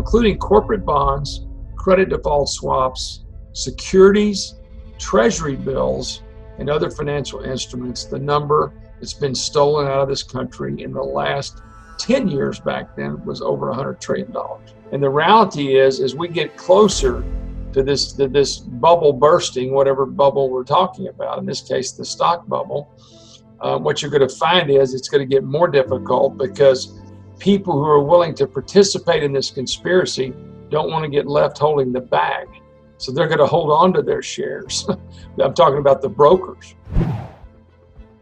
including corporate bonds, credit default swaps, securities, treasury bills, and other financial instruments, the number that's been stolen out of this country in the last 10 years back then was over $100 trillion. And the reality is, as we get closer to this bubble bursting, whatever bubble we're talking about, in this case, the stock bubble, what you're going to find is it's going to get more difficult because people who are willing to participate in this conspiracy don't want to get left holding the bag. So they're going to hold on to their shares. I'm talking about the brokers.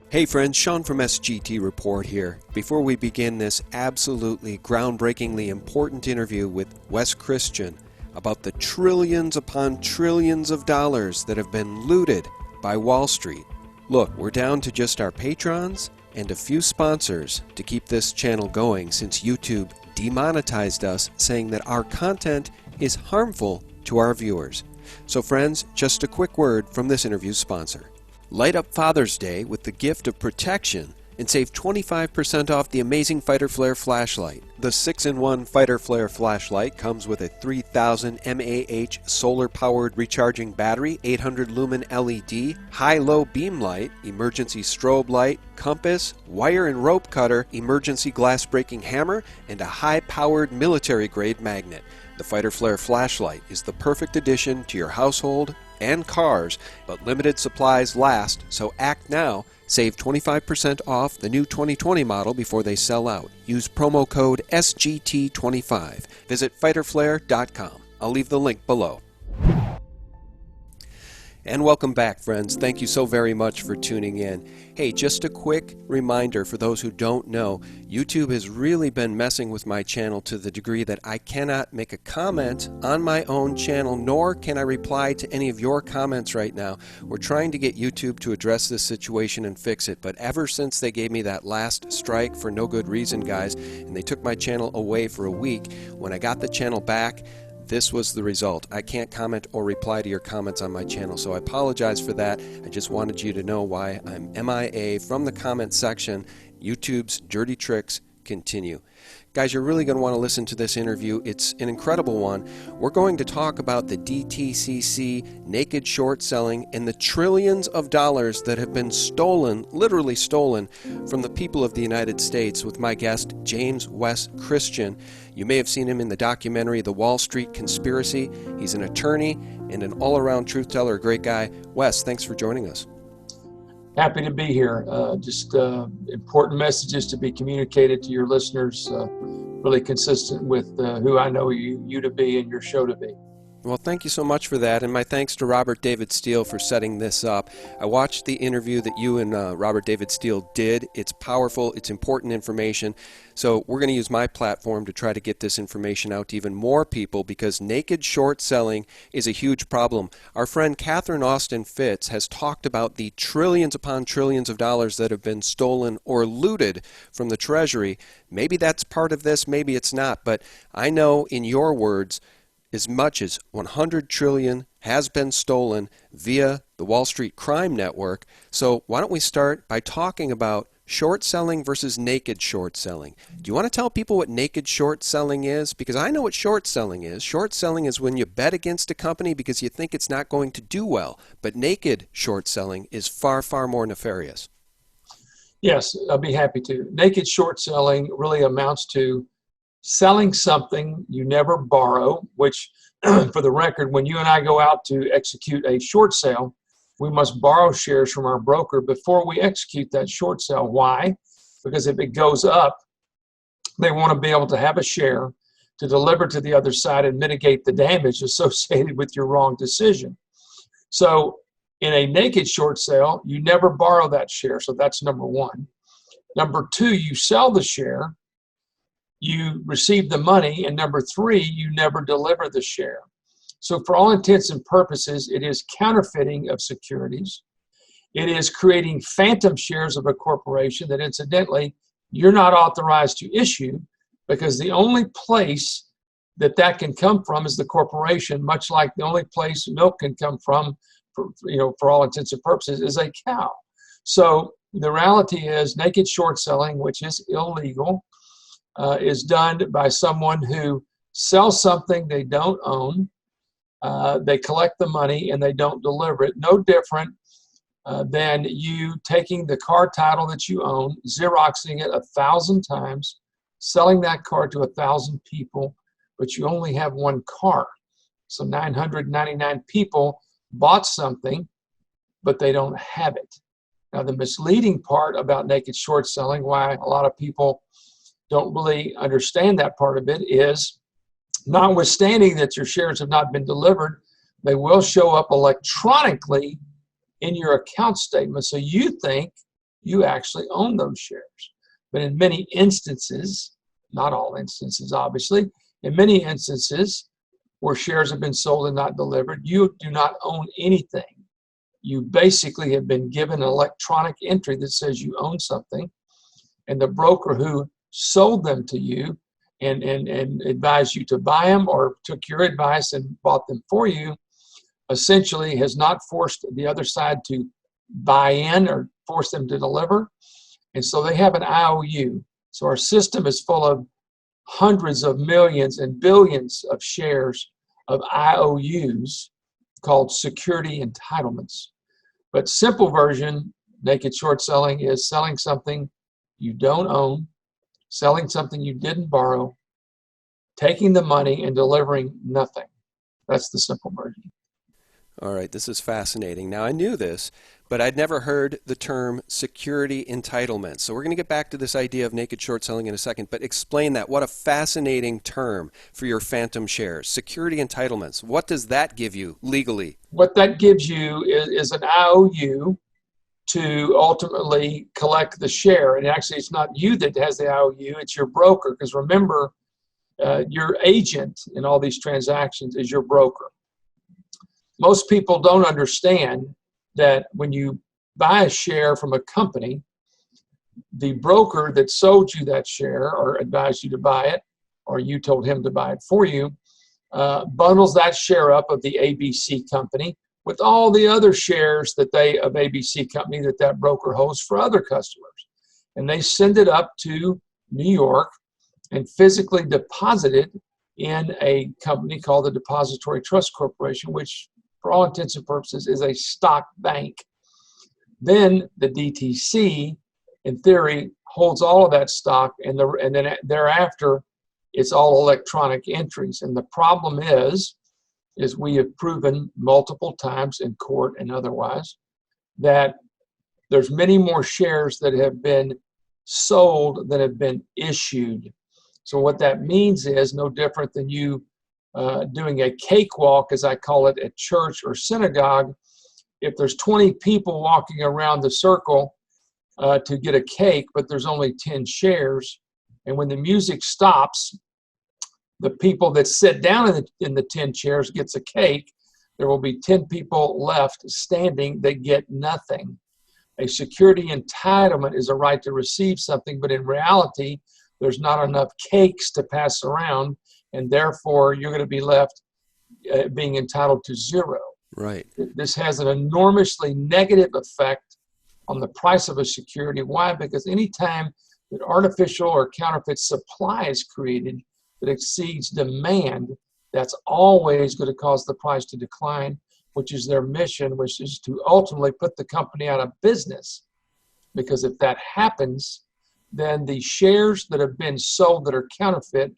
Hey friends, Sean from SGT Report here. Before we begin this absolutely groundbreakingly important interview with Wes Christian about the trillions upon trillions of dollars that have been looted by Wall Street. Look, we're down to just our patrons and a few sponsors to keep this channel going since YouTube demonetized us, saying that our content is harmful to our viewers. So friends, just a quick word from this interview's sponsor. Light up Father's Day with the gift of protection and save 25% off the amazing Fighter Flare flashlight. The 6-in-1 Fighter Flare flashlight comes with a 3000 mAh solar-powered recharging battery, 800 lumen LED, high-low beam light, emergency strobe light, compass, wire and rope cutter, emergency glass-breaking hammer, and a high-powered military-grade magnet. The Fighter Flare flashlight is the perfect addition to your household and cars, but limited supplies last, so act now. Save 25% off the new 2020 model before they sell out. Use promo code SGT25. Visit fighterflare.com. I'll leave the link below. And welcome back, friends. Thank you so very much for tuning in. Hey, just a quick reminder for those who don't know, YouTube has really been messing with my channel to the degree that I cannot make a comment on my own channel, nor can I reply to any of your comments right now. We're trying to get YouTube to address this situation and fix it, but ever since they gave me that last strike for no good reason, guys, and they took my channel away for a week, when I got the channel back, this was the result. I can't comment or reply to your comments on my channel, so I apologize for that. I just wanted you to know why I'm MIA from the comment section. YouTube's dirty tricks continue. Guys, you're really going to want to listen to this interview. It's an incredible one. We're going to talk about the DTCC, naked short selling, and the trillions of dollars that have been stolen, literally stolen, from the people of the United States with my guest, James Wes Christian. You may have seen him in the documentary The Wall Street Conspiracy. He's an attorney and an all-around truth teller, a great guy. Wes, thanks for joining us. Happy to be here. Just important messages to be communicated to your listeners, really consistent with who I know you to be and your show to be. Well, thank you so much for that, and my thanks to Robert David Steele for setting this up. I watched the interview that you and Robert David Steele did. It's powerful, it's important information, so we're going to use my platform to try to get this information out to even more people because naked short selling is a huge problem. Our friend Catherine Austin Fitz has talked about the trillions upon trillions of dollars that have been stolen or looted from the Treasury. Maybe that's part of this, maybe it's not, but I know in your words, as much as 100 trillion has been stolen via the Wall Street crime network. So why don't we start by talking about short selling versus naked short selling. Do you want to tell people what naked short selling is? Because I know what short selling is. Short selling is when you bet against a company because you think it's not going to do well. But naked short selling is far, far more nefarious. Yes, I'll be happy to. Naked short selling really amounts to selling something you never borrow, which for the record, when you and I go out to execute a short sale, we must borrow shares from our broker before we execute that short sale. Why? Because if it goes up, they want to be able to have a share to deliver to the other side and mitigate the damage associated with your wrong decision. So in a naked short sale, you never borrow that share. So that's number one. Number two, you sell the share, you receive the money, and number three, you never deliver the share. So for all intents and purposes, it is counterfeiting of securities. It is creating phantom shares of a corporation that incidentally, you're not authorized to issue because the only place that that can come from is the corporation, much like the only place milk can come from, for all intents and purposes, is a cow. So the reality is naked short selling, which is illegal, is done by someone who sell something they don't own. They collect the money and they don't deliver it. No different than you taking the car title that you own, Xeroxing it 1,000 times, selling that car to 1,000 people, but you only have one car. So 999 people bought something, but they don't have it. Now, the misleading part about naked short selling, why a lot of people don't really understand that part of it, is notwithstanding that your shares have not been delivered, they will show up electronically in your account statement. So you think you actually own those shares. But in many instances, not all instances, obviously, in many instances where shares have been sold and not delivered, you do not own anything. You basically have been given an electronic entry that says you own something, and the broker who sold them to you and advised you to buy them or took your advice and bought them for you essentially has not forced the other side to buy in or force them to deliver. And so they have an IOU. So our system is full of hundreds of millions and billions of shares of IOUs called security entitlements. But simple version, naked short selling, is selling something you don't own, selling something you didn't borrow, taking the money and delivering nothing. That's the simple version. All right, this is fascinating. Now, I knew this, but I'd never heard the term security entitlement. So we're going to get back to this idea of naked short selling in a second, but explain that. What a fascinating term for your phantom shares. Security entitlements. What does that give you legally? What that gives you is an IOU to ultimately collect the share. And actually, it's not you that has the IOU, it's your broker. Because remember, your agent in all these transactions is your broker. Most people don't understand that when you buy a share from a company, the broker that sold you that share or advised you to buy it, or you told him to buy it for you, bundles that share up of the ABC company with all the other shares that of ABC company that broker holds for other customers. And they send it up to New York and physically deposit it in a company called the Depository Trust Corporation, which for all intents and purposes is a stock bank. Then the DTC, in theory, holds all of that stock, and then thereafter, it's all electronic entries. And the problem is we have proven multiple times in court and otherwise that there's many more shares that have been sold than have been issued. So what that means is no different than you doing a cakewalk, as I call it, at church or synagogue. If there's 20 people walking around the circle to get a cake, but there's only 10 shares, and when the music stops, the people that sit down in the 10 chairs gets a cake, there will be 10 people left standing that get nothing. A security entitlement is a right to receive something, but in reality, there's not enough cakes to pass around, and therefore you're going to be left being entitled to zero. Right. This has an enormously negative effect on the price of a security. Why? Because anytime that artificial or counterfeit supply is created that exceeds demand, that's always going to cause the price to decline, which is their mission, which is to ultimately put the company out of business. Because if that happens, then the shares that have been sold that are counterfeit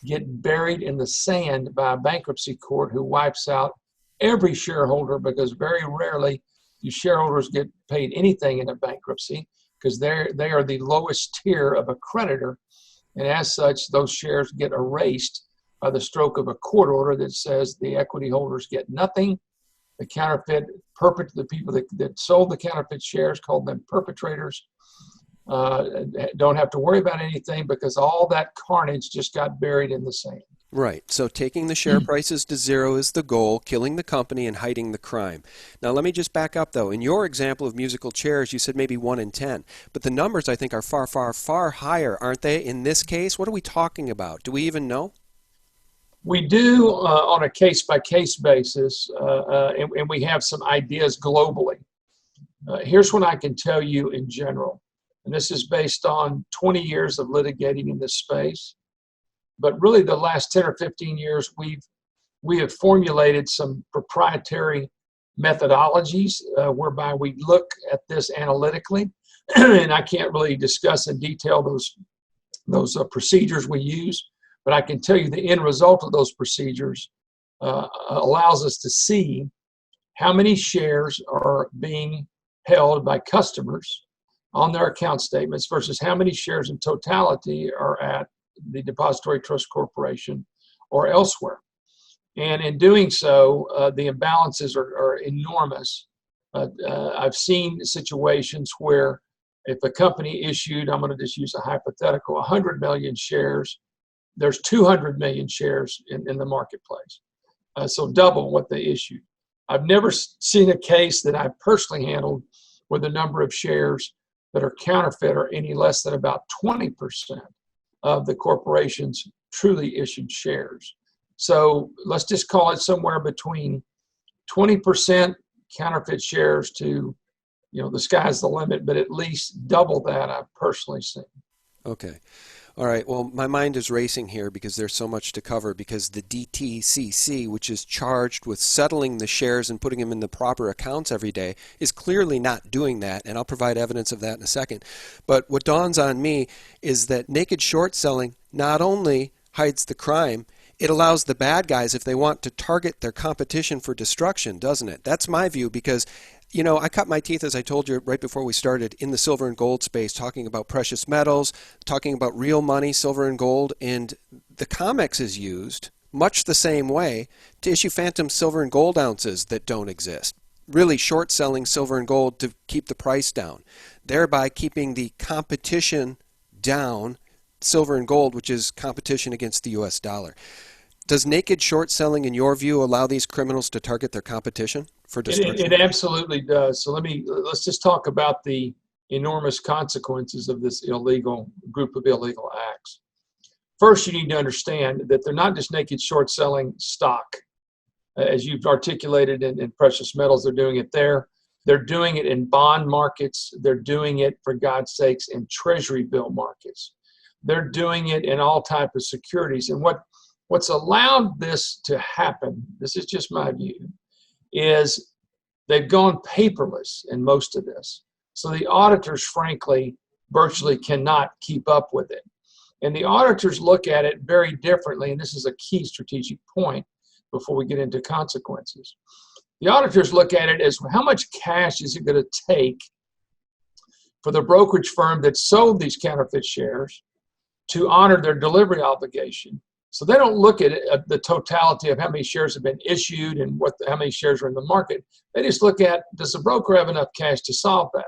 get buried in the sand by a bankruptcy court who wipes out every shareholder, because very rarely do shareholders get paid anything in a bankruptcy, because they are the lowest tier of a creditor. And as such, those shares get erased by the stroke of a court order that says the equity holders get nothing. The the people that sold the counterfeit shares, called them perpetrators, don't have to worry about anything because all that carnage just got buried in the sand. Right. So taking the share prices to zero is the goal, killing the company and hiding the crime. Now, let me just back up, though. In your example of musical chairs, you said maybe 1 in 10. But the numbers, I think, are far, far, far higher, aren't they, in this case? What are we talking about? Do we even know? We do on a case-by-case basis, and we have some ideas globally. Here's what I can tell you in general, and this is based on 20 years of litigating in this space. But really the last 10 or 15 years, we have formulated some proprietary methodologies whereby we look at this analytically. And I can't really discuss in detail those procedures we use, but I can tell you the end result of those procedures allows us to see how many shares are being held by customers on their account statements versus how many shares in totality are at the Depository Trust Corporation or elsewhere. And in doing so, the imbalances are enormous. I've seen situations where if a company issued, I'm going to just use a hypothetical, 100 million shares, there's 200 million shares in the marketplace. So double what they issued. I've never seen a case that I've personally handled where the number of shares that are counterfeit are any less than about 20% of the corporation's truly issued shares. So let's just call it somewhere between 20% counterfeit shares to, the sky's the limit, but at least double that I've personally seen. Okay. All right. Well, my mind is racing here because there's so much to cover, because the DTCC, which is charged with settling the shares and putting them in the proper accounts every day, is clearly not doing that, and I'll provide evidence of that in a second. But what dawns on me is that naked short selling not only hides the crime, it allows the bad guys, if they want, to target their competition for destruction, doesn't it? That's my view, because I cut my teeth, as I told you right before we started, in the silver and gold space, talking about precious metals, talking about real money, silver and gold, and the COMEX is used much the same way to issue phantom silver and gold ounces that don't exist. Really short-selling silver and gold to keep the price down, thereby keeping the competition down, silver and gold, which is competition against the U.S. dollar. Does naked short selling, in your view, allow these criminals to target their competition for destruction? It absolutely does. So let's just talk about the enormous consequences of this group of illegal acts. First, you need to understand that they're not just naked short selling stock. As you've articulated in precious metals, they're doing it there. They're doing it in bond markets. They're doing it, for God's sakes, in treasury bill markets. They're doing it in all types of securities. And what's allowed this to happen, this is just my view, is they've gone paperless in most of this. So the auditors, frankly, virtually cannot keep up with it. And the auditors look at it very differently, and this is a key strategic point before we get into consequences. The auditors look at it as how much cash is it going to take for the brokerage firm that sold these counterfeit shares to honor their delivery obligation. So they don't look at the totality of how many shares have been issued and how many shares are in the market. They just look at, does the broker have enough cash to solve that?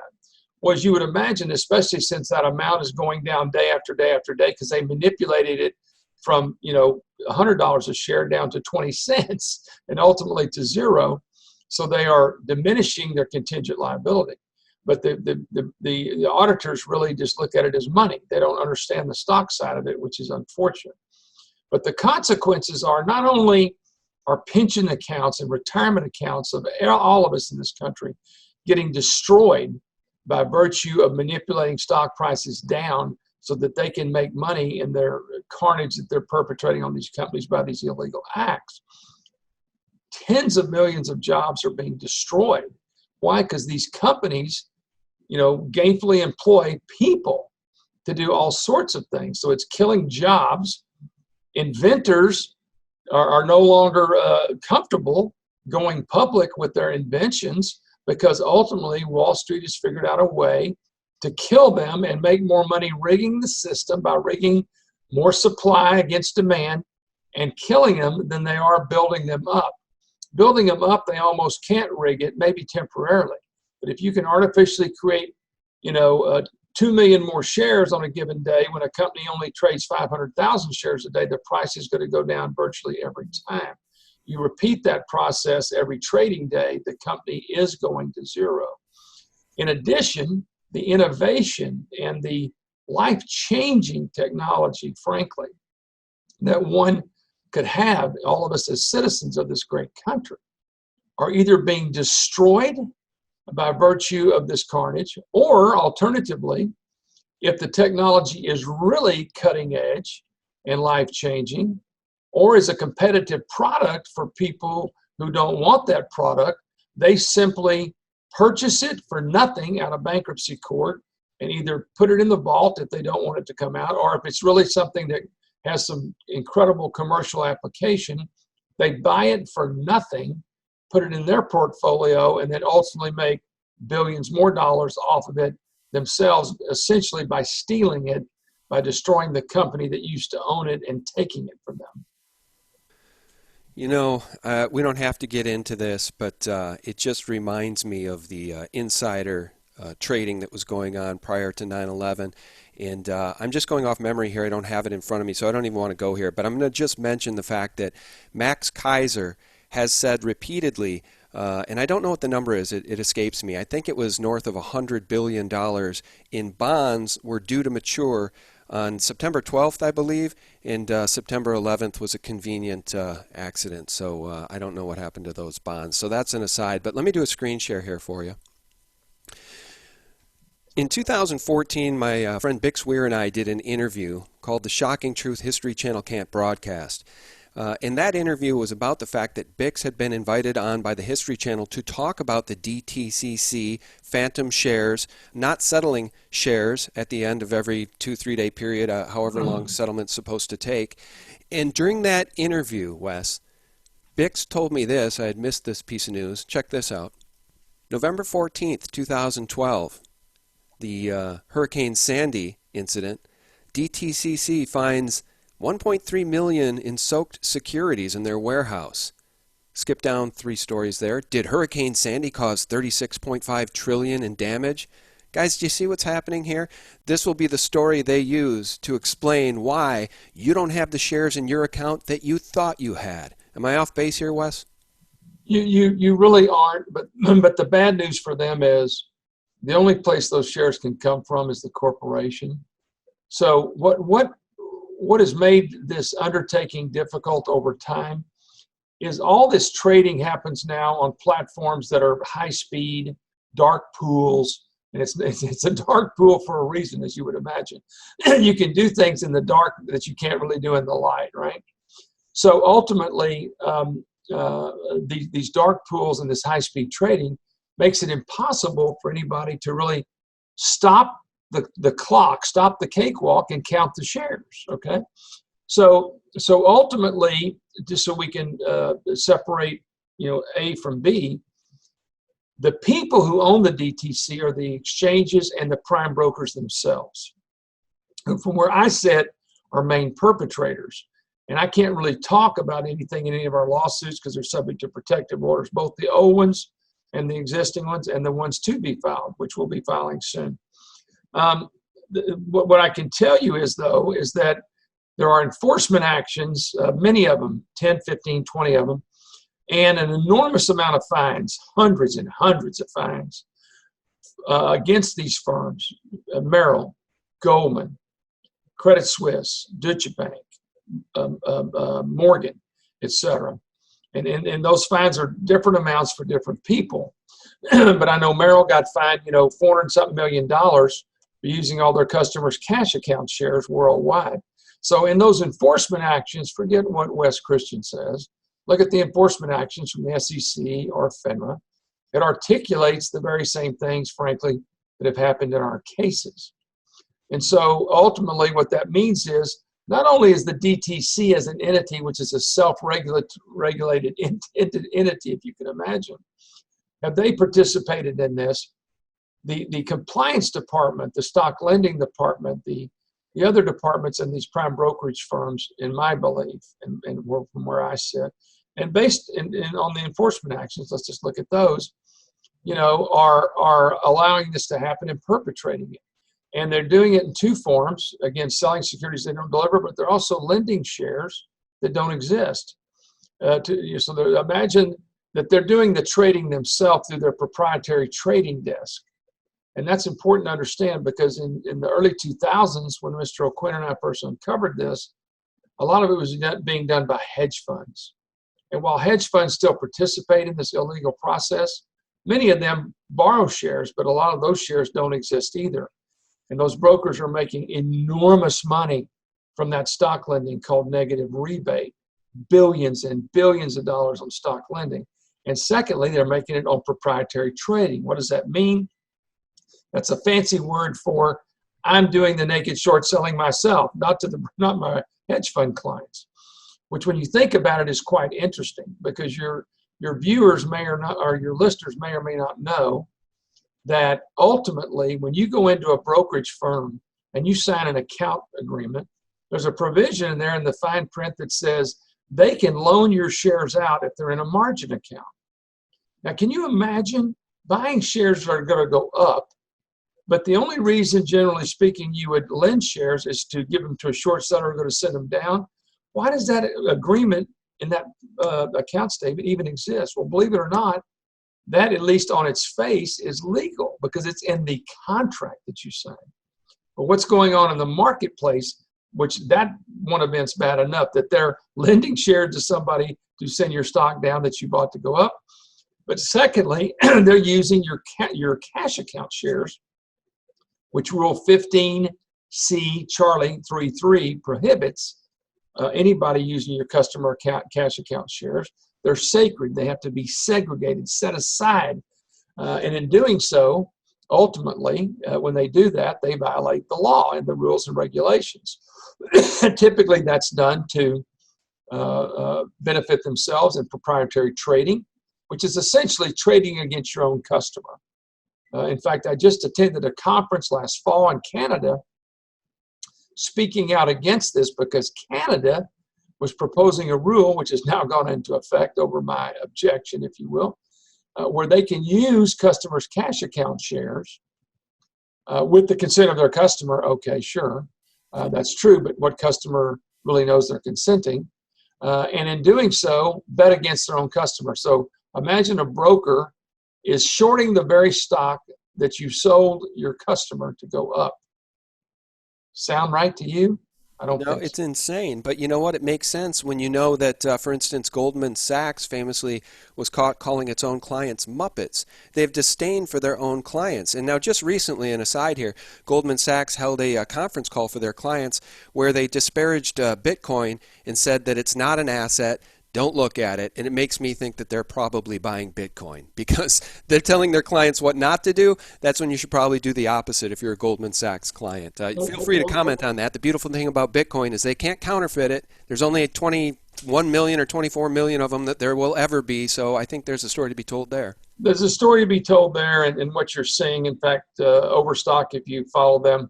Well, as you would imagine, especially since that amount is going down day after day after day, because they manipulated it from $100 a share down to 20 cents and ultimately to zero. So they are diminishing their contingent liability. But the auditors really just look at it as money. They don't understand the stock side of it, which is unfortunate. But the consequences are not only our pension accounts and retirement accounts of all of us in this country getting destroyed by virtue of manipulating stock prices down so that they can make money in their carnage that they're perpetrating on these companies by these illegal acts. Tens of millions of jobs are being destroyed. Why? Because these companies, gainfully employ people to do all sorts of things. So it's killing jobs. Inventors are no longer comfortable going public with their inventions because ultimately Wall Street has figured out a way to kill them and make more money rigging the system by rigging more supply against demand and killing them than they are building them up. Building them up, they almost can't rig it, maybe temporarily. But if you can artificially create, 2 million more shares on a given day when a company only trades 500,000 shares a day, the price is going to go down virtually every time. You repeat that process every trading day, the company is going to zero. In addition, the innovation and the life-changing technology, frankly, that one could have, all of us as citizens of this great country, are either being destroyed by virtue of this carnage, or alternatively, if the technology is really cutting edge, and life-changing, or is a competitive product for people who don't want that product. They simply purchase it for nothing out of bankruptcy court and either put it in the vault if they don't want it to come out, or if it's really something that has some incredible commercial application, they buy it for nothing, put it in their portfolio, and then ultimately make billions more dollars off of it themselves, essentially by stealing it, by destroying the company that used to own it and taking it from them. You know, we don't have to get into this, but it just reminds me of the insider trading that was going on prior to 9/11. And I'm just going off memory here. I don't have it in front of me, so I don't even want to go here. But I'm going to just mention the fact that Max Kaiser has said repeatedly, and I don't know what the number is, it escapes me. I think it was north of $100 billion in bonds were due to mature on September 12th, I believe, and September 11th was a convenient accident. So I don't know what happened to those bonds. So that's an aside. But let me do a screen share here for you. In 2014, my friend Bix Weir and I did an interview called The Shocking Truth History Channel Can't Broadcast. And that interview was about the fact that Bix had been invited on by the History Channel to talk about the DTCC phantom shares, not settling shares at the end of every 2-3 day period, however long settlement's supposed to take. And during that interview, Wes, Bix told me this. I had missed this piece of news. Check this out. November 14th, 2012, the Hurricane Sandy incident, DTCC finds $1.3 million in soaked securities in their warehouse. Skip down 3 stories there. Did Hurricane Sandy cause $36.5 trillion in damage? Guys, do you see what's happening here? This will be the story they use to explain why you don't have the shares in your account that you thought you had. Am I off base here, Wes? You really aren't, but the bad news for them is the only place those shares can come from is the corporation. So what has made this undertaking difficult over time is all this trading happens now on platforms that are high speed, dark pools, and it's a dark pool for a reason, as you would imagine. You can do things in the dark that you can't really do in the light, right? So ultimately, these dark pools and this high speed trading makes it impossible for anybody to really stop the clock, stop the cakewalk, and count the shares. Okay, so ultimately, just so we can separate, A from B, the people who own the DTC are the exchanges and the prime brokers themselves, who, from where I sit, are main perpetrators. And I can't really talk about anything in any of our lawsuits because they're subject to protective orders, both the old ones and the existing ones, and the ones to be filed, which we'll be filing soon. What I can tell you is that there are enforcement actions, many of them, 10, 15, 20 of them, and an enormous amount of fines, hundreds and hundreds of fines against these firms, Merrill, Goldman, Credit Suisse, Deutsche Bank, Morgan, etc. And those fines are different amounts for different people. But I know Merrill got fined, $400-something million for using all their customers' cash account shares worldwide. So in those enforcement actions, forget what Wes Christian says. Look at the enforcement actions from the SEC or FINRA. It articulates the very same things, frankly, that have happened in our cases. And so ultimately what that means is not only is the DTC as an entity, which is a self-regulated entity, if you can imagine, have they participated in this, the compliance department, the stock lending department, the other departments in these prime brokerage firms, in my belief, and from where I sit, and based on the enforcement actions, let's just look at those, are allowing this to happen and perpetrating it. And they're doing it in 2 forms. Again, selling securities they don't deliver, but they're also lending shares that don't exist. So imagine that they're doing the trading themselves through their proprietary trading desk. And that's important to understand because in the early 2000s, when Mr. O'Quinn and I first uncovered this, a lot of it was being done by hedge funds. And while hedge funds still participate in this illegal process, many of them borrow shares, but a lot of those shares don't exist either. And those brokers are making enormous money from that stock lending called negative rebate, billions and billions of dollars on stock lending. And secondly, they're making it on proprietary trading. What does that mean? That's a fancy word for I'm doing the naked short selling myself, not my hedge fund clients, which when you think about it is quite interesting, because your viewers may or not, or your listeners may or may not know that ultimately when you go into a brokerage firm and you sign an account agreement, there's a provision in there in the fine print that says they can loan your shares out if they're in a margin account. Now, can you imagine buying shares that are going to go up, but the only reason, generally speaking, you would lend shares is to give them to a short seller who's going to send them down? Why does that agreement in that account statement even exist? Well, believe it or not, that, at least on its face, is legal because it's in the contract that you sign. But what's going on in the marketplace, which that one event's bad enough that they're lending shares to somebody to send your stock down that you bought to go up. But secondly, they're using your cash account shares, which Rule 15C Charlie 33 prohibits anybody using your customer account, cash account shares. They're sacred. They have to be segregated, set aside. And in doing so, ultimately, when they do that, they violate the law and the rules and regulations. Typically, that's done to benefit themselves in proprietary trading, which is essentially trading against your own customer. In fact, I just attended a conference last fall in Canada speaking out against this because Canada was proposing a rule, which has now gone into effect over my objection, if you will, where they can use customers' cash account shares with the consent of their customer. Okay, sure, that's true, but what customer really knows they're consenting? And in doing so, bet against their own customer. So imagine a broker is shorting the very stock that you sold your customer to go up. Sound right to you? I don't think it's so. insane. But you know what? It makes sense when you know that, for instance, Goldman Sachs famously was caught calling its own clients Muppets. They have disdain for their own clients. And now just recently, an aside here, Goldman Sachs held a conference call for their clients where they disparaged Bitcoin and said that it's not an asset. Don't look at it. And it makes me think that they're probably buying Bitcoin because they're telling their clients what not to do. That's when you should probably do the opposite if you're a Goldman Sachs client. Feel free to comment on that. The beautiful thing about Bitcoin is they can't counterfeit it. There's only 21 million or 24 million of them that there will ever be. So I think there's a story to be told there. There's a story to be told there, and what you're seeing, in fact, Overstock, if you follow them,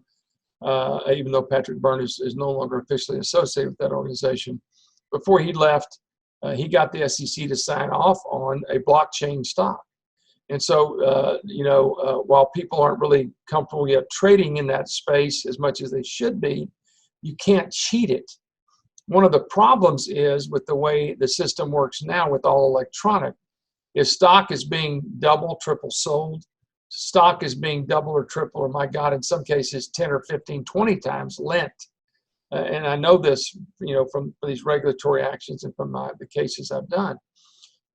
even though Patrick Byrne is no longer officially associated with that organization, before he left, he got the SEC to sign off on a blockchain stock. And so, while people aren't really comfortable yet trading in that space as much as they should be, you can't cheat it. One of the problems is with the way the system works now with all electronic, if stock is being double, triple sold, stock is being double or triple, or my God, in some cases 10 or 15, 20 times lent. And I know this, from these regulatory actions and from the cases I've done.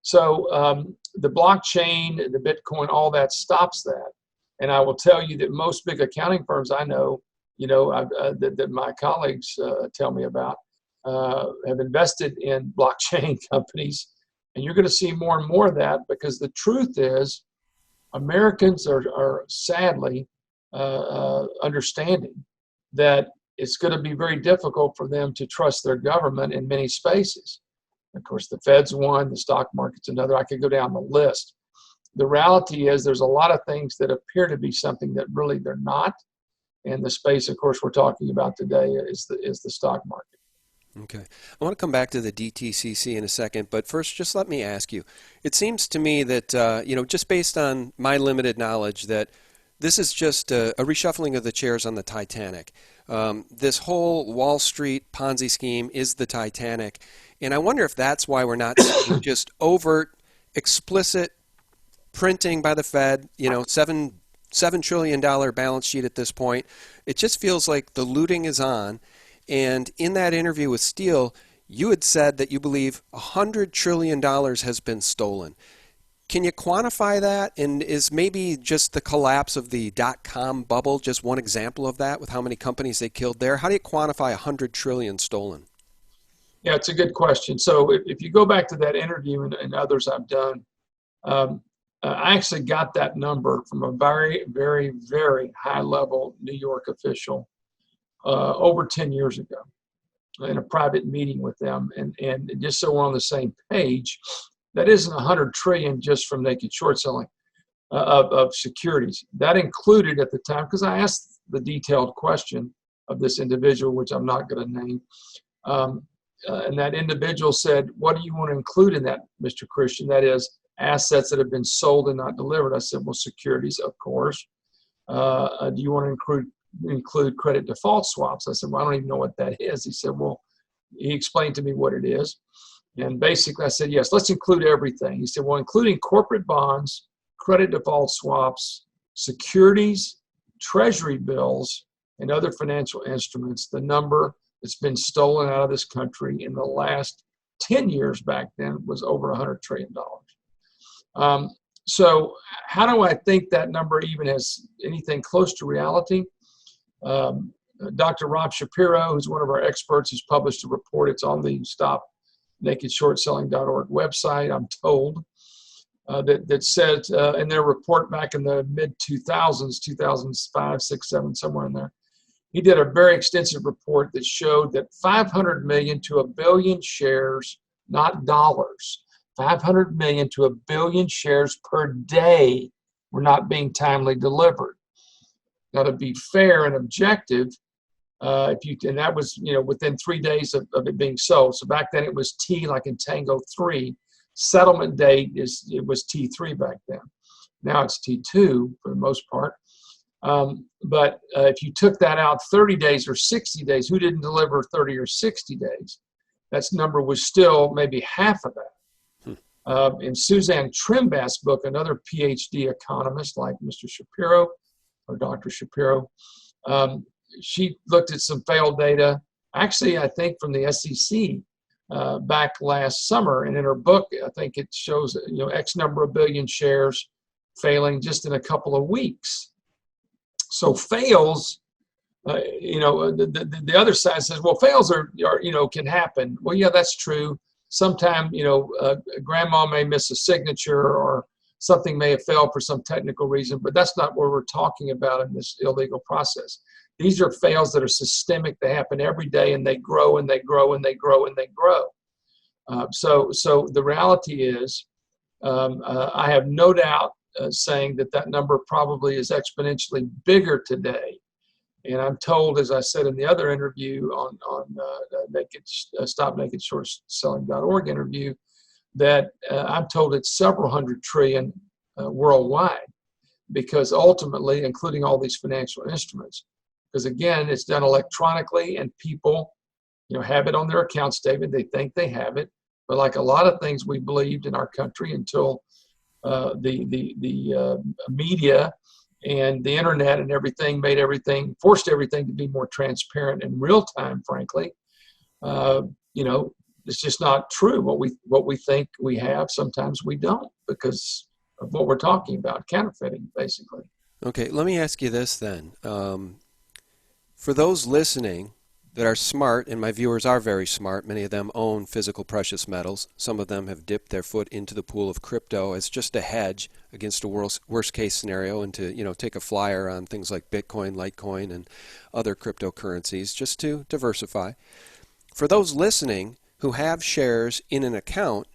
So the blockchain, the Bitcoin, all that stops that. And I will tell you that most big accounting firms I know, that my colleagues tell me about, have invested in blockchain companies. And you're going to see more and more of that because the truth is Americans are sadly understanding that it's going to be very difficult for them to trust their government in many spaces. Of course, the Fed's one, the stock market's another. I could go down the list. The reality is there's a lot of things that appear to be something that really they're not. And the space, of course, we're talking about today is the stock market. Okay. I want to come back to the DTCC in a second, but first just let me ask you. It seems to me that, just based on my limited knowledge, that this is just a reshuffling of the chairs on the Titanic. This whole Wall Street Ponzi scheme is the Titanic. And I wonder if that's why we're not seeing just overt, explicit printing by the Fed, $7 trillion balance sheet at this point. It just feels like the looting is on. And in that interview with Steele, you had said that you believe $100 trillion has been stolen. Can you quantify that? And is maybe just the collapse of the .com bubble just one example of that, with how many companies they killed there? How do you quantify 100 trillion stolen? Yeah, it's a good question. So if you go back to that interview and others I've done, I actually got that number from a very, very, very high-level New York official over 10 years ago in a private meeting with them. And just so we're on the same page, that isn't 100 trillion just from naked short selling of securities. That included at the time, because I asked the detailed question of this individual, which I'm not going to name, and that individual said, "What do you want to include in that, Mr. Christian?" That is, assets that have been sold and not delivered. I said, "Well, securities, of course. Do you want to include credit default swaps?" I said, "Well, I don't even know what that is." He said, "Well," he explained to me what it is. And basically I said, "Yes, let's include everything." He said, "Well, including corporate bonds, credit default swaps, securities, treasury bills, and other financial instruments, the number that's been stolen out of this country in the last 10 years back then was over $100 trillion. So how do I think that number even has anything close to reality? Dr. Rob Shapiro, who's one of our experts, has published a report. It's on the stopnakedshortselling.org website, I'm told, that said in their report back in the mid-2000s, 2005, 6, 7, somewhere in there, he did a very extensive report that showed that 500 million to a billion shares, not dollars, 500 million to a billion shares per day were not being timely delivered. Now, to be fair and objective, and that was within 3 days of it being sold. So back then it was T, like in Tango 3. Settlement date it was T3 back then. Now it's T2 for the most part. But if you took that out 30 days or 60 days, who didn't deliver 30 or 60 days? That number was still maybe half of that. In Suzanne Trimbass's book, another PhD economist like Mr. Shapiro or Dr. Shapiro, she looked at some failed data, actually, I think from the SEC back last summer. And in her book, I think it shows, X number of billion shares failing just in a couple of weeks. So fails, the other side says, well, fails are can happen. Well, yeah, that's true. Sometime, grandma may miss a signature or something may have failed for some technical reason, but that's not what we're talking about in this illegal process. These are fails that are systemic. They happen every day, and they grow and they grow and they grow and they grow. So the reality is, I have no doubt saying that number probably is exponentially bigger today. And I'm told, as I said in the other interview on stopnakedshortselling.org interview, that I'm told it's several hundred trillion worldwide, because ultimately, including all these financial instruments, because again, it's done electronically and people, have it on their account statement. They think they have it, but like a lot of things we believed in our country until the media and the internet and everything forced everything to be more transparent and real time. Frankly, it's just not true. What we think we have, sometimes we don't, because of what we're talking about, counterfeiting, basically. Okay, let me ask you this then. For those listening that are smart, and my viewers are very smart, many of them own physical precious metals. Some of them have dipped their foot into the pool of crypto as just a hedge against a worst case scenario, and to take a flyer on things like Bitcoin, Litecoin, and other cryptocurrencies just to diversify. For those listening who have shares in an account,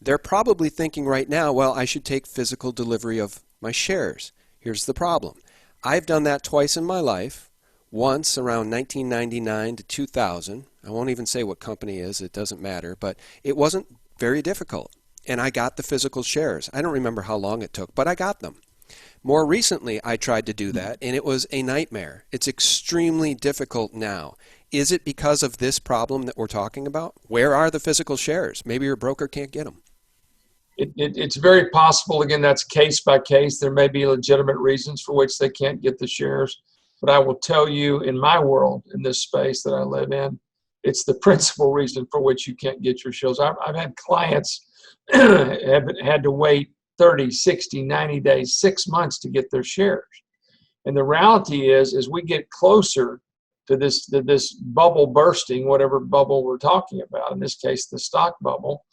they're probably thinking right now, well, I should take physical delivery of my shares. Here's the problem. I've done that twice in my life. Once around 1999 to 2000. I won't even say what company it is, it doesn't matter, but it wasn't very difficult. And I got the physical shares. I don't remember how long it took, but I got them. More recently, I tried to do that, and it was a nightmare. It's extremely difficult now. Is it because of this problem that we're talking about? Where are the physical shares? Maybe your broker can't get them. It's very possible. Again, that's case by case. There may be legitimate reasons for which they can't get the shares. But I will tell you, in my world, in this space that I live in, it's the principal reason for which you can't get your shares. I've had clients have had to wait 30, 60, 90 days, 6 months to get their shares. And the reality is, as we get closer to this bubble bursting, whatever bubble we're talking about, in this case, the stock bubble,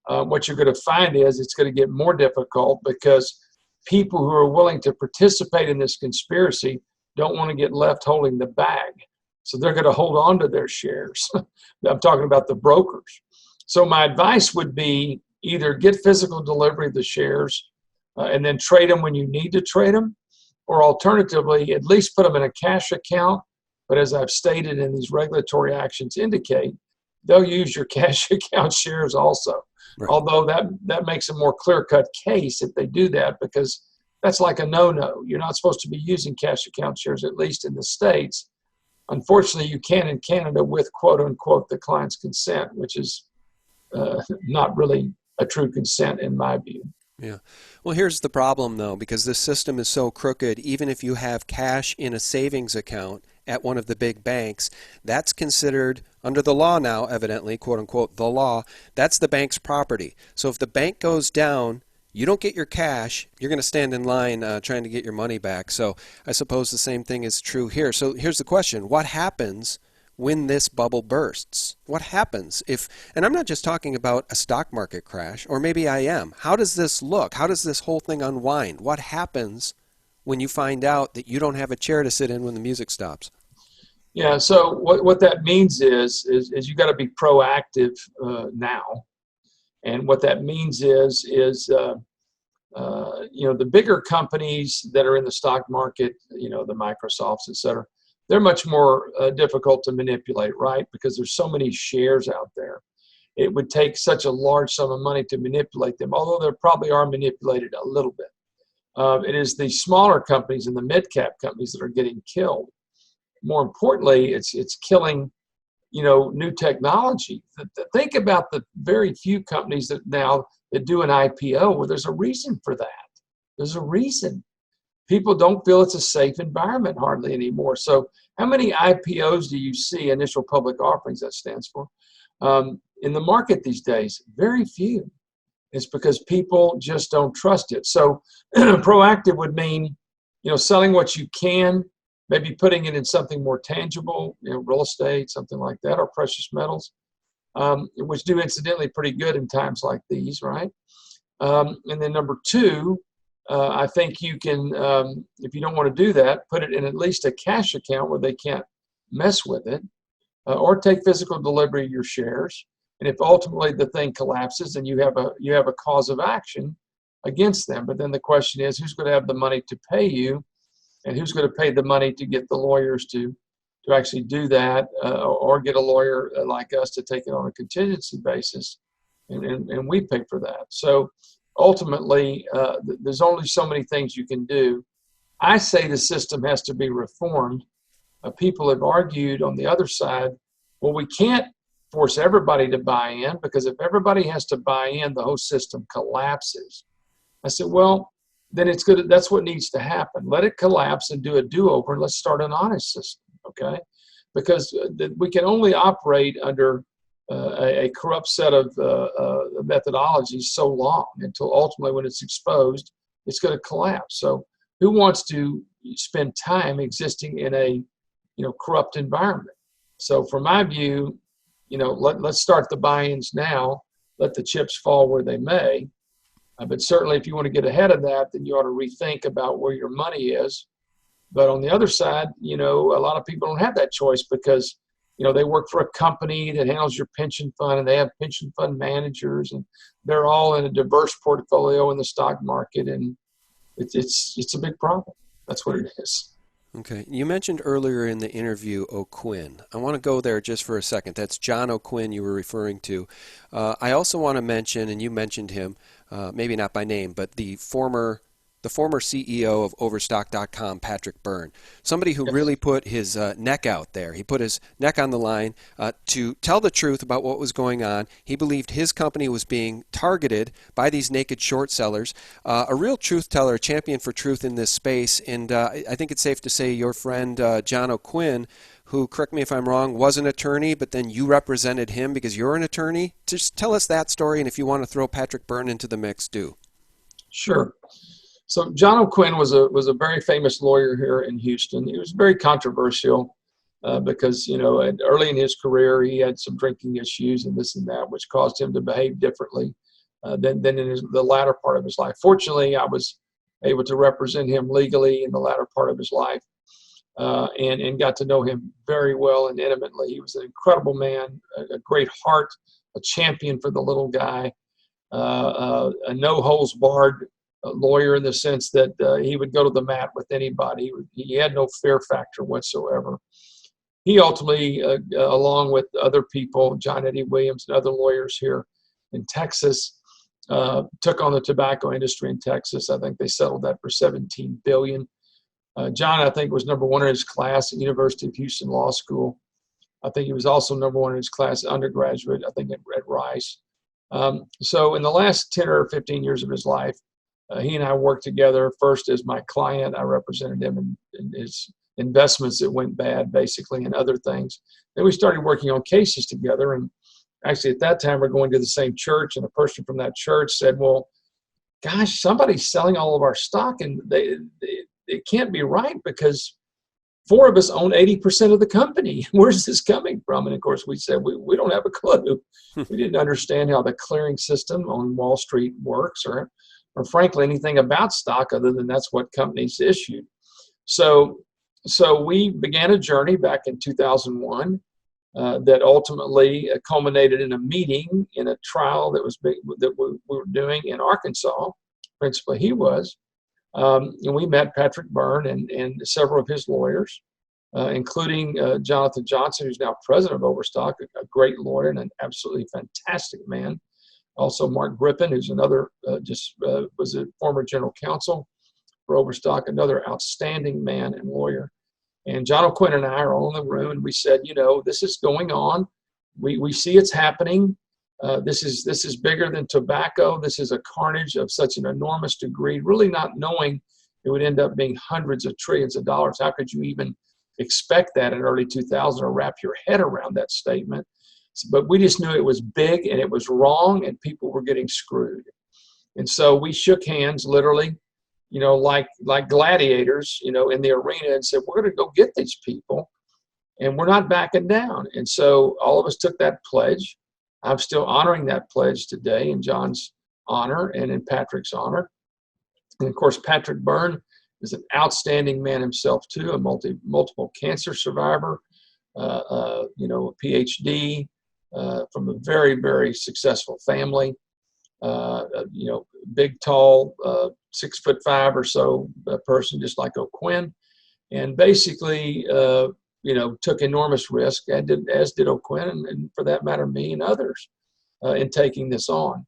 what you're going to find is it's going to get more difficult because people who are willing to participate in this conspiracy don't want to get left holding the bag. So they're going to hold on to their shares. I'm talking about the brokers. So my advice would be either get physical delivery of the shares and then trade them when you need to trade them, or alternatively, at least put them in a cash account. But as I've stated and these regulatory actions indicate, they'll use your cash account shares also. Right. Although that makes a more clear-cut case if they do that, because that's like a no-no. You're not supposed to be using cash account shares, at least in the States. Unfortunately, you can in Canada with quote-unquote the client's consent, which is not really a true consent in my view. Yeah. Well, here's the problem, though, because this system is so crooked, even if you have cash in a savings account at one of the big banks, that's considered, under the law now, evidently, quote unquote, the law, that's the bank's property. So if the bank goes down, you don't get your cash, you're going to stand in line trying to get your money back. So I suppose the same thing is true here. So here's the question. What happens when this bubble bursts? What happens if, and I'm not just talking about a stock market crash, or maybe I am. How does this look? How does this whole thing unwind? What happens when you find out that you don't have a chair to sit in when the music stops? Yeah, so what that means is you got to be proactive now. And what that means is the bigger companies that are in the stock market, the Microsofts, et cetera, they're much more difficult to manipulate, right? Because there's so many shares out there. It would take such a large sum of money to manipulate them, although they probably are manipulated a little bit. It is the smaller companies and the mid-cap companies that are getting killed. More importantly, it's killing, new technology. Think about the very few companies that do an IPO. Well, there's a reason for that. There's a reason. People don't feel it's a safe environment hardly anymore. So how many IPOs do you see, initial public offerings, that stands for, in the market these days? Very few. It's because people just don't trust it. So proactive would mean, selling what you can, maybe putting it in something more tangible, real estate, something like that, or precious metals, which do incidentally pretty good in times like these, right? And then number two, I think you can, if you don't want to do that, put it in at least a cash account where they can't mess with it, or take physical delivery of your shares. And if ultimately the thing collapses, then you have a cause of action against them. But then the question is, who's going to have the money to pay you, and who's going to pay the money to get the lawyers to actually do that, or get a lawyer like us to take it on a contingency basis, and we pay for that. So ultimately, there's only so many things you can do. I say the system has to be reformed. People have argued on the other side, well, we can't force everybody to buy in, because if everybody has to buy in, the whole system collapses. I said, well, then it's good. That's what needs to happen. Let it collapse and do a do-over, and let's start an honest system, okay? Because we can only operate under a corrupt set of methodologies so long, until ultimately when it's exposed, it's going to collapse. So who wants to spend time existing in a corrupt environment? So from my view, let's start the buy-ins now, let the chips fall where they may. But certainly if you want to get ahead of that, then you ought to rethink about where your money is. But on the other side, a lot of people don't have that choice, because they work for a company that handles your pension fund, and they have pension fund managers, and they're all in a diverse portfolio in the stock market, and it's a big problem. That's what it is. Okay. You mentioned earlier in the interview O'Quinn. I want to go there just for a second. That's John O'Quinn you were referring to. I also want to mention, and you mentioned him, maybe not by name, but the former CEO of Overstock.com, Patrick Byrne, somebody who really put his neck out there. He put his neck on the line to tell the truth about what was going on. He believed his company was being targeted by these naked short sellers. A real truth teller, a champion for truth in this space. And I think it's safe to say your friend John O'Quinn, who, correct me if I'm wrong, was an attorney, but then you represented him because you're an attorney. Just tell us that story, and if you want to throw Patrick Byrne into the mix, do. Sure. So John O'Quinn was a very famous lawyer here in Houston. He was very controversial because, early in his career, he had some drinking issues and this and that, which caused him to behave differently than in the latter part of his life. Fortunately, I was able to represent him legally in the latter part of his life and got to know him very well and intimately. He was an incredible man, a great heart, a champion for the little guy, a no-holds-barred lawyer in the sense that he would go to the mat with anybody. He had no fear factor whatsoever. He ultimately, along with other people, John Eddie Williams and other lawyers here in Texas, took on the tobacco industry in Texas. I think they settled that for $17 billion. John, I think, was number one in his class at University of Houston Law School. I think he was also number one in his class undergraduate, I think, at Rice. So in the last 10 or 15 years of his life, he and I worked together first as my client. I represented him in his investments that went bad, basically, and other things. Then we started working on cases together. And actually, at that time, we're going to the same church, and a person from that church said, well, gosh, somebody's selling all of our stock, and it can't be right because 4 of us own 80% of the company. Where's this coming from? And of course, we said, we don't have a clue. We didn't understand how the clearing system on Wall Street works or frankly, anything about stock other than that's what companies issued. So we began a journey back in 2001 that ultimately culminated in a meeting in a trial that we were doing in Arkansas. Principally, he was. And we met Patrick Byrne and several of his lawyers, including Jonathan Johnson, who's now president of Overstock, a great lawyer and an absolutely fantastic man. Also, Mark Griffin, who's another, was a former general counsel for Overstock, another outstanding man and lawyer. And John O'Quinn and I are all in the room, and we said, this is going on. We see it's happening. This is bigger than tobacco. This is a carnage of such an enormous degree, really not knowing it would end up being hundreds of trillions of dollars. How could you even expect that in early 2000 or wrap your head around that statement? But we just knew it was big and it was wrong and people were getting screwed. And so we shook hands literally, like gladiators, in the arena and said, we're going to go get these people and we're not backing down. And so all of us took that pledge. I'm still honoring that pledge today in John's honor and in Patrick's honor. And of course, Patrick Byrne is an outstanding man himself too, a multiple cancer survivor, a PhD, from a very, very successful family, big, tall, 6'5" or so person, just like O'Quinn, and basically, took enormous risk, as did O'Quinn, and for that matter, me and others, in taking this on.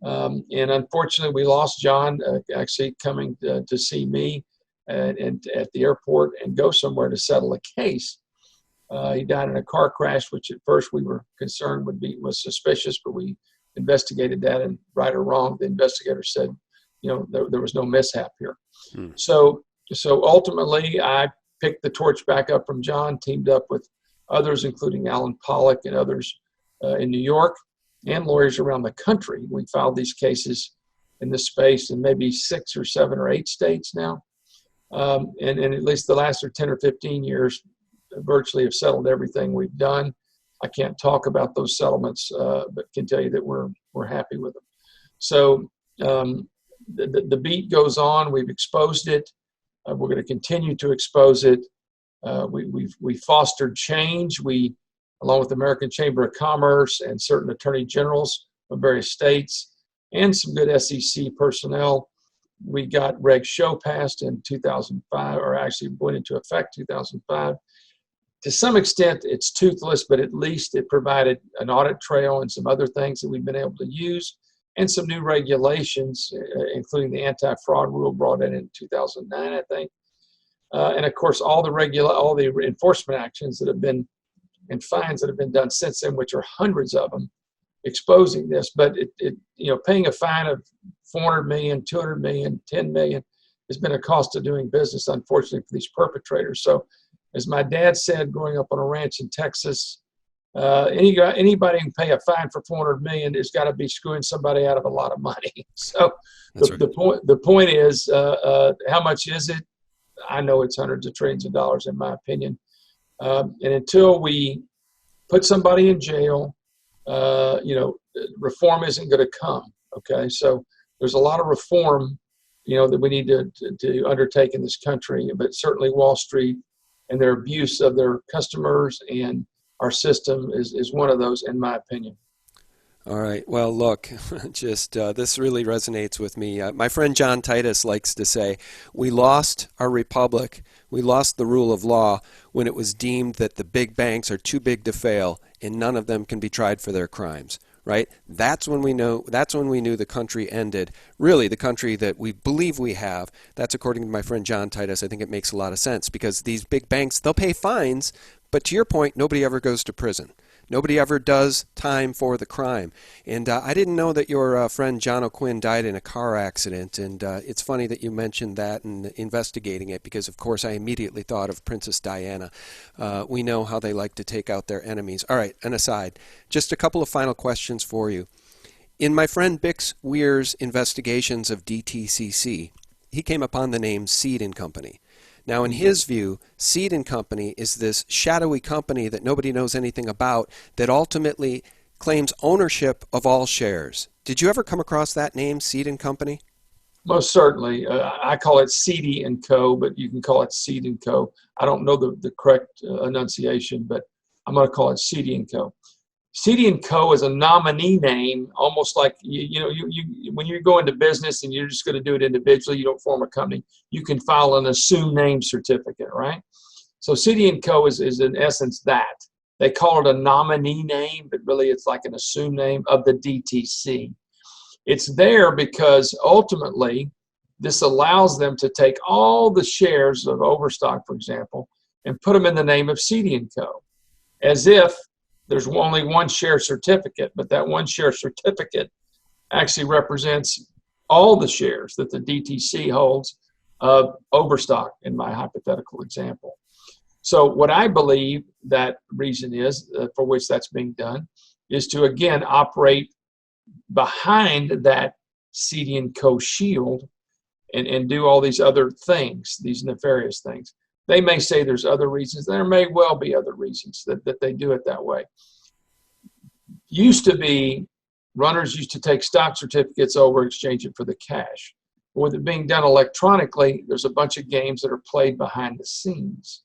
And unfortunately, we lost John actually coming to see me and at the airport and go somewhere to settle a case. He died in a car crash, which at first we were concerned was suspicious, but we investigated that, and right or wrong, the investigator said, there was no mishap here. So ultimately, I picked the torch back up from John, teamed up with others, including Alan Pollack and others in New York and lawyers around the country. We filed these cases in this space in maybe 6 or 7 or 8 states now. And at least the last 10 or 15 years, virtually have settled everything we've done. I can't talk about those settlements, but can tell you that we're happy with them. So the beat goes on. We've exposed it. We're going to continue to expose it. We fostered change. We, along with the American Chamber of Commerce and certain attorney generals of various states and some good SEC personnel, we got Reg Show passed in 2005, or actually went into effect 2005. To some extent, it's toothless, but at least it provided an audit trail and some other things that we've been able to use, and some new regulations, including the anti-fraud rule brought in 2009, I think. And of course, all the enforcement actions that have been, and fines that have been done since then, which are hundreds of them, exposing this. But paying a fine of $400 million, $200 million, $10 million has been a cost of doing business, unfortunately, for these perpetrators. So, as my dad said, growing up on a ranch in Texas, Anybody can pay a fine for 400 million has got to be screwing somebody out of a lot of money. So the point is, how much is it? I know it's hundreds of trillions of dollars, in my opinion. And until we put somebody in jail, reform isn't going to come. Okay, so there's a lot of reform, that we need to undertake in this country. But certainly Wall Street and their abuse of their customers and our system is one of those, in my opinion. All right. Well, look, just this really resonates with me. My friend John Titus likes to say, we lost our republic, we lost the rule of law when it was deemed that the big banks are too big to fail and none of them can be tried for their crimes. Right? That's when we knew the country ended. Really, the country that we believe we have. That's according to my friend John Titus. I think it makes a lot of sense because these big banks, they'll pay fines, but to your point, nobody ever goes to prison. Nobody ever does time for the crime. And I didn't know that your friend John O'Quinn died in a car accident. And it's funny that you mentioned that and investigating it because, of course, I immediately thought of Princess Diana. We know how they like to take out their enemies. All right, an aside. Just a couple of final questions for you. In my friend Bix Weir's investigations of DTCC, he came upon the name Seed & Company. Now, in his view, Seed & Company is this shadowy company that nobody knows anything about that ultimately claims ownership of all shares. Did you ever come across that name, Seed & Company? Most certainly. I call it Seedy & Co., but you can call it Seed & Co. I don't know the correct enunciation, but I'm going to call it Seedy & Co. Seedy & Co. is a nominee name, almost like, when you go into business and you're just going to do it individually, you don't form a company, you can file an assumed name certificate, right? So Seedy & Co. is in essence that. They call it a nominee name, but really it's like an assumed name of the DTC. It's there because ultimately this allows them to take all the shares of Overstock, for example, and put them in the name of Seedy & Co. As if there's only one share certificate, but that one share certificate actually represents all the shares that the DTC holds of Overstock, in my hypothetical example. So what I believe that reason is, for which that's being done, is to, again, operate behind that Seedy & Co. shield and do all these other things, these nefarious things. They may say there's other reasons. There may well be other reasons that they do it that way. Used to be, runners used to take stock certificates over, exchange it for the cash. With it being done electronically, there's a bunch of games that are played behind the scenes.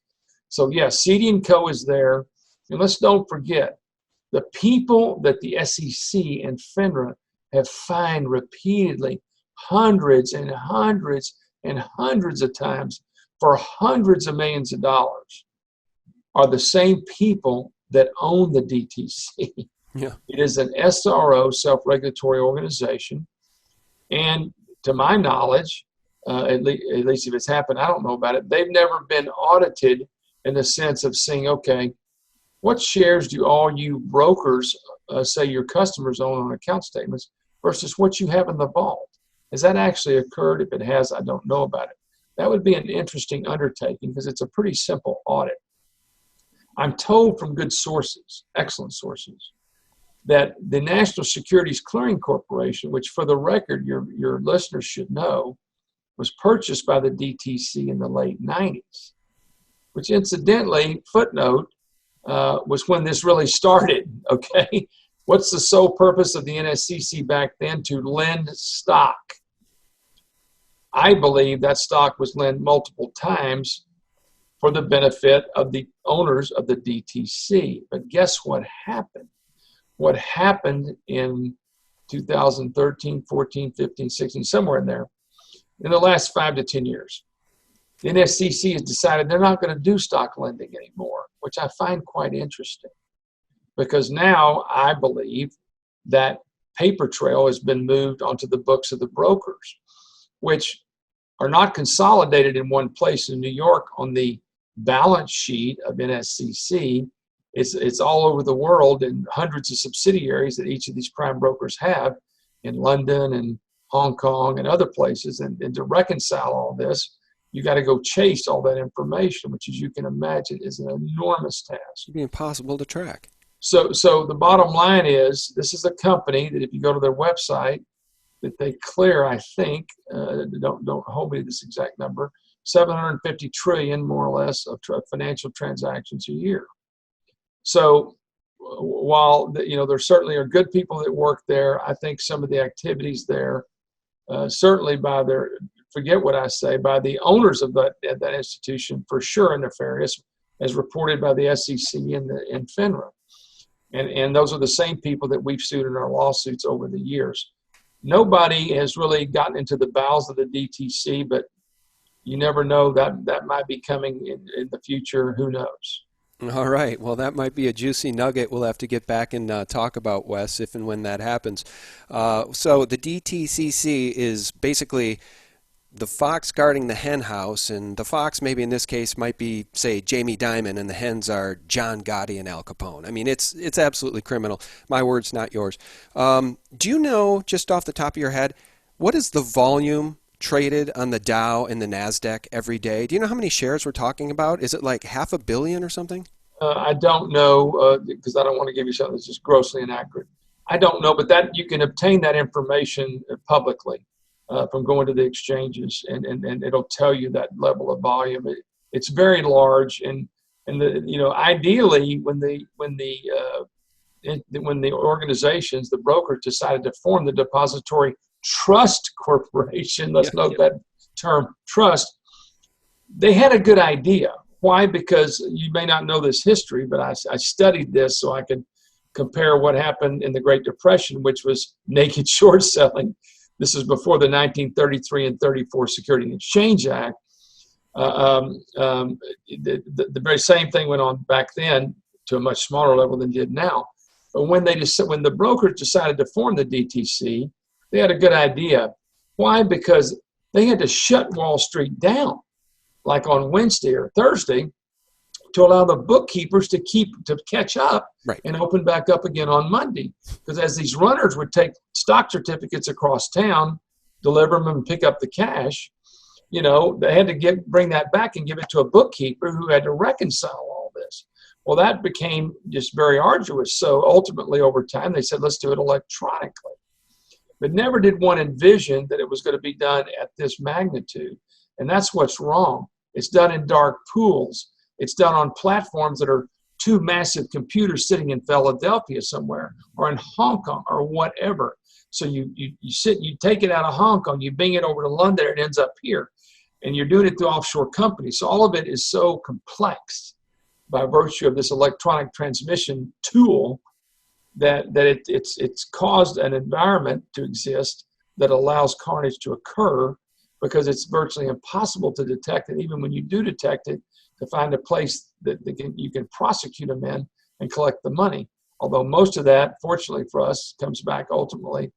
So yes, Seedy & Co. is there. And let's don't forget, the people that the SEC and FINRA have fined repeatedly, hundreds and hundreds and hundreds of times, for hundreds of millions of dollars, are the same people that own the DTC. Yeah. It is an SRO, self-regulatory organization. And to my knowledge, at least if it's happened, I don't know about it, they've never been audited in the sense of saying, okay, what shares do all you brokers say your customers own on account statements versus what you have in the vault? Has that actually occurred? If it has, I don't know about it. That would be an interesting undertaking because it's a pretty simple audit. I'm told from good sources, excellent sources, that the National Securities Clearing Corporation, which for the record your listeners should know, was purchased by the DTC in the late 90s, which incidentally, footnote, was when this really started, okay? What's the sole purpose of the NSCC back then? To lend stock. I believe that stock was lent multiple times for the benefit of the owners of the DTC. But guess what happened? What happened in 2013, 14, 15, 16, somewhere in there, in the last 5 to 10 years, the NSCC has decided they're not going to do stock lending anymore, which I find quite interesting. Because now I believe that paper trail has been moved onto the books of the brokers, which are not consolidated in one place in New York on the balance sheet of NSCC. It's all over the world in hundreds of subsidiaries that each of these prime brokers have in London and Hong Kong and other places. And to reconcile all this, you got to go chase all that information, which, as you can imagine, is an enormous task. It'd be impossible to track. So the bottom line is, this is a company that if you go to their website, that they clear, I think, don't hold me to this exact number, 750 trillion more or less of financial transactions a year. So while there certainly are good people that work there, I think some of the activities there, certainly by forget what I say, by the owners of that institution, for sure are nefarious, as reported by the SEC and FINRA. And those are the same people that we've sued in our lawsuits over the years. Nobody has really gotten into the bowels of the DTC, but you never know, that might be coming in the future. Who knows? All right. Well, that might be a juicy nugget we'll have to get back and talk about, Wes, if and when that happens. So the DTCC is basically the fox guarding the hen house, and the fox maybe in this case might be, say, Jamie Dimon, and the hens are John Gotti and Al Capone. I mean, it's absolutely criminal. My words, not yours. Do you know, just off the top of your head, what is the volume traded on the Dow and the NASDAQ every day? Do you know how many shares we're talking about? Is it like 500 million or something? I don't know, because I don't want to give you something that's just grossly inaccurate. I don't know, but that you can obtain that information publicly from going to the exchanges, and it'll tell you that level of volume. It's very large, and ideally when the organizations, the brokers, decided to form the Depository Trust Corporation, let's note that term, trust, they had a good idea. Why? Because you may not know this history, but I studied this so I could compare what happened in the Great Depression, which was naked short selling. This is before the 1933 and 34 Security and Exchange Act. The very same thing went on back then to a much smaller level than it did now. But when the brokers decided to form the DTC, they had a good idea. Why? Because they had to shut Wall Street down, like on Wednesday or Thursday, to allow the bookkeepers to catch up, right, and open back up again on Monday. Because as these runners would take stock certificates across town, deliver them and pick up the cash, they had to bring that back and give it to a bookkeeper who had to reconcile all this. Well, that became just very arduous. So ultimately, over time, they said, let's do it electronically. But never did one envision that it was going to be done at this magnitude. And that's what's wrong. It's done in dark pools. It's done on platforms that are two massive computers sitting in Philadelphia somewhere, or in Hong Kong, or whatever. So you take it out of Hong Kong, you bring it over to London, it ends up here. And you're doing it through offshore companies. So all of it is so complex by virtue of this electronic transmission tool that it's caused an environment to exist that allows carnage to occur, because it's virtually impossible to detect it. Even when you do detect it, to find a place that you can prosecute them in and collect the money. Although most of that, fortunately for us, comes back ultimately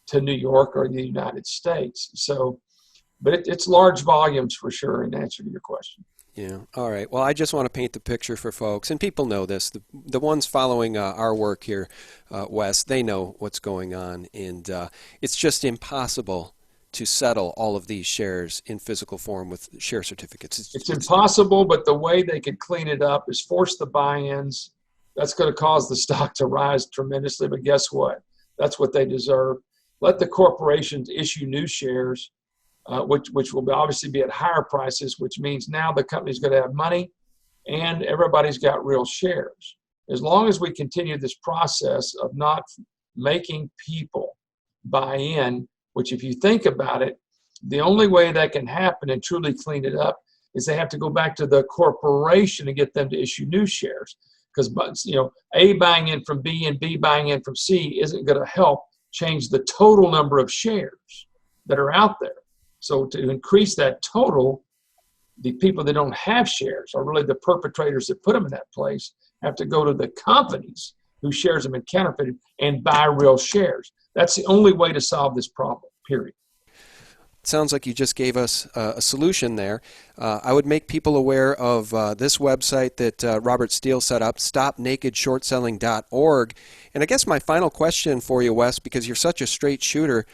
to New York or the United States. So, but it's large volumes for sure, in answer to your question. Yeah. All right. Well, I just want to paint the picture for folks, and people know this. The ones following our work here, Wes, they know what's going on, and it's just impossible to settle all of these shares in physical form with share certificates. It's impossible, but the way they could clean it up is force the buy-ins. That's going to cause the stock to rise tremendously, but guess what? That's what they deserve. Let the corporations issue new shares, which will obviously be at higher prices, which means now the company's going to have money and everybody's got real shares. As long as we continue this process of not making people buy in, which if you think about it, the only way that can happen and truly clean it up is they have to go back to the corporation and get them to issue new shares. Because A buying in from B and B buying in from C isn't going to help change the total number of shares that are out there. So to increase that total, the people that don't have shares, are really the perpetrators that put them in that place, have to go to the companies whose shares have been counterfeited and buy real shares. That's the only way to solve this problem, period. Sounds like you just gave us a solution there. I would make people aware of this website that Robert Steele set up, stopnakedshortselling.org. And I guess my final question for you, Wes, because you're such a straight shooter,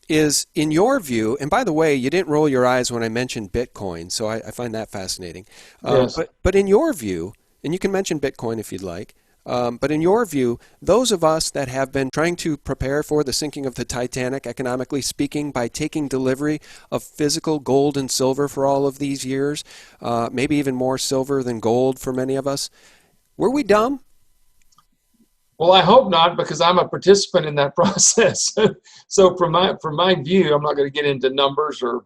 is, in your view, and by the way, you didn't roll your eyes when I mentioned Bitcoin, so I find that fascinating. Yes. But in your view, and you can mention Bitcoin if you'd like, But in your view, those of us that have been trying to prepare for the sinking of the Titanic, economically speaking, by taking delivery of physical gold and silver for all of these years, maybe even more silver than gold for many of us, were we dumb? Well, I hope not, because I'm a participant in that process. So from my view, I'm not going to get into numbers or,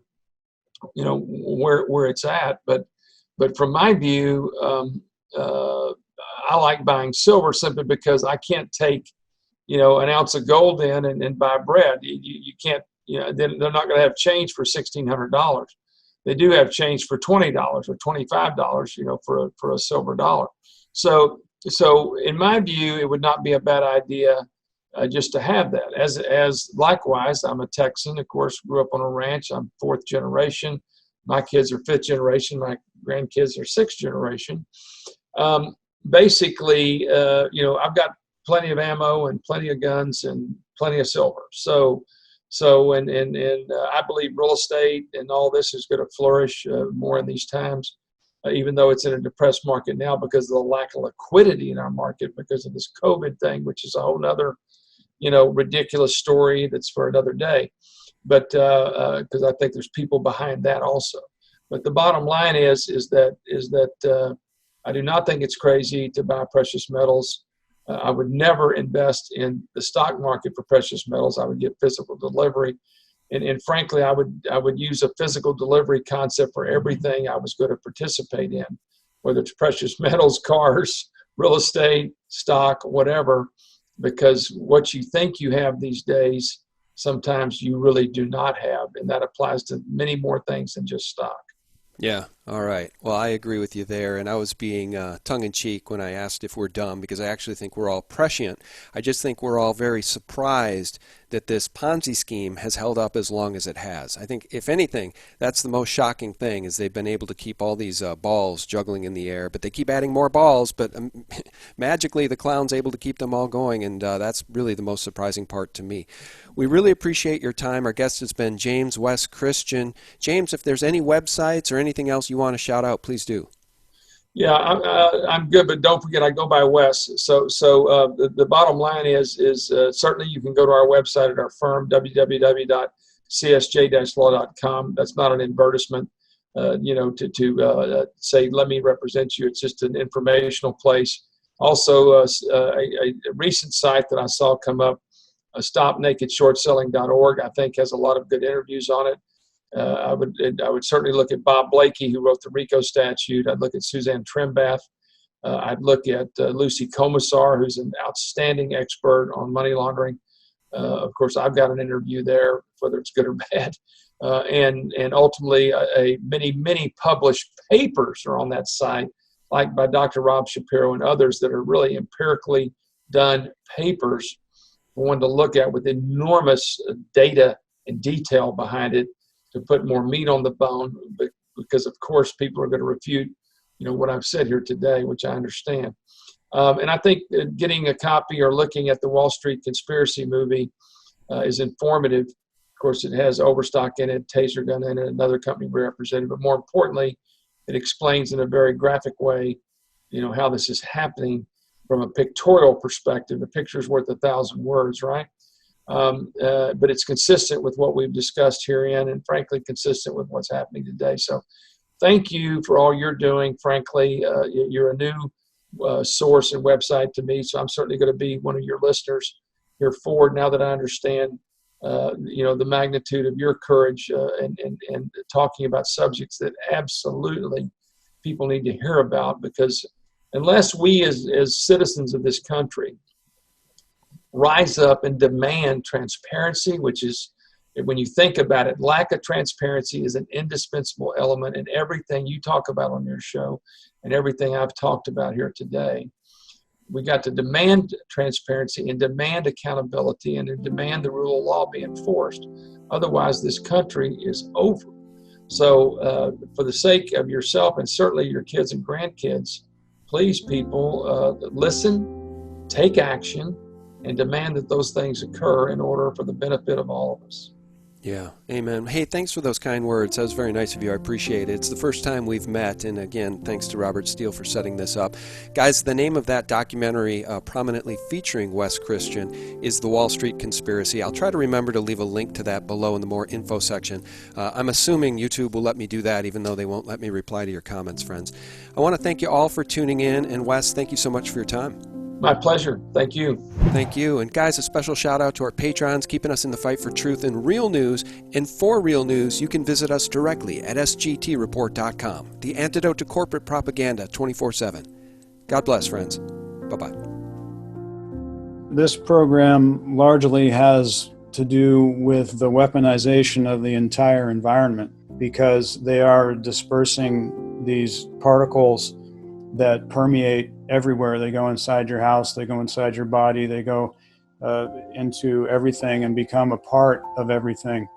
where it's at, but from my view, I like buying silver simply because I can't take, an ounce of gold in and buy bread. You can't, they're not going to have change for $1,600. They do have change for $20 or $25, for a silver dollar. So in my view, it would not be a bad idea just to have that. As likewise, I'm a Texan, of course, grew up on a ranch. I'm fourth generation. My kids are fifth generation. My grandkids are sixth generation. Basically, I've got plenty of ammo and plenty of guns and plenty of silver. So I believe real estate and all this is going to flourish more in these times. Even though it's in a depressed market now because of the lack of liquidity in our market because of this COVID thing, which is a whole nother, ridiculous story that's for another day. But because I think there's people behind that also. But the bottom line is that I do not think it's crazy to buy precious metals. I would never invest in the stock market for precious metals. I would get physical delivery. And frankly, I would use a physical delivery concept for everything I was going to participate in, whether it's precious metals, cars, real estate, stock, whatever, because what you think you have these days, sometimes you really do not have. And that applies to many more things than just stock. Yeah. All right. Well, I agree with you there. And I was being tongue-in-cheek when I asked if we're dumb, because I actually think we're all prescient. I just think we're all very surprised that this Ponzi scheme has held up as long as it has. I think, if anything, that's the most shocking thing, is they've been able to keep all these balls juggling in the air, but they keep adding more balls, but magically the clown's able to keep them all going, and that's really the most surprising part to me. We really appreciate your time. Our guest has been James Wes Christian. James, if there's any websites or anything else you want to shout out, please do. Yeah, I'm good, but don't forget I go by Wes. So the bottom line is certainly you can go to our website at our firm, www.csj-law.com. That's not an advertisement, to say let me represent you. It's just an informational place. Also, a recent site that I saw come up, stopnakedshortselling.org, I think has a lot of good interviews on it. I would certainly look at Bob Blakey, who wrote the RICO statute. I'd look at Suzanne Trimbath. I'd look at Lucy Commissar, who's an outstanding expert on money laundering. Of course, I've got an interview there, whether it's good or bad. And ultimately, many published papers are on that site, like by Dr. Rob Shapiro and others that are really empirically done papers for one to look at with enormous data and detail behind it, to put more meat on the bone, because of course people are going to refute, what I've said here today, which I understand. And I think getting a copy or looking at the Wall Street Conspiracy movie is informative. Of course, it has Overstock in it, Taser Gun in it, another company represented, but more importantly, it explains in a very graphic way, how this is happening from a pictorial perspective. A picture is worth 1,000 words, right? But it's consistent with what we've discussed herein, and frankly, consistent with what's happening today. So thank you for all you're doing. Frankly, you're a new source and website to me, so I'm certainly going to be one of your listeners here forward now that I understand, the magnitude of your courage and talking about subjects that absolutely people need to hear about, because unless we as citizens of this country rise up and demand transparency, which is, when you think about it, lack of transparency is an indispensable element in everything you talk about on your show and everything I've talked about here today. We got to demand transparency and demand accountability and to demand the rule of law be enforced. Otherwise, this country is over. So for the sake of yourself and certainly your kids and grandkids, please, people, listen, take action, and demand that those things occur in order for the benefit of all of us. Yeah, amen. Hey, thanks for those kind words. That was very nice of you. I appreciate it. It's the first time we've met, and again, thanks to Robert Steele for setting this up. Guys, the name of that documentary prominently featuring Wes Christian is The Wall Street Conspiracy. I'll try to remember to leave a link to that below in the more info section. I'm assuming YouTube will let me do that, even though they won't let me reply to your comments, friends. I want to thank you all for tuning in, and Wes, thank you so much for your time. My pleasure. Thank you. Thank you. And guys, a special shout out to our patrons keeping us in the fight for truth and real news. And for real news, you can visit us directly at sgtreport.com, the antidote to corporate propaganda 24/7. God bless, friends. Bye-bye. This program largely has to do with the weaponization of the entire environment, because they are dispersing these particles that permeate everywhere. They go inside your house, they go inside your body, they go into everything and become a part of everything.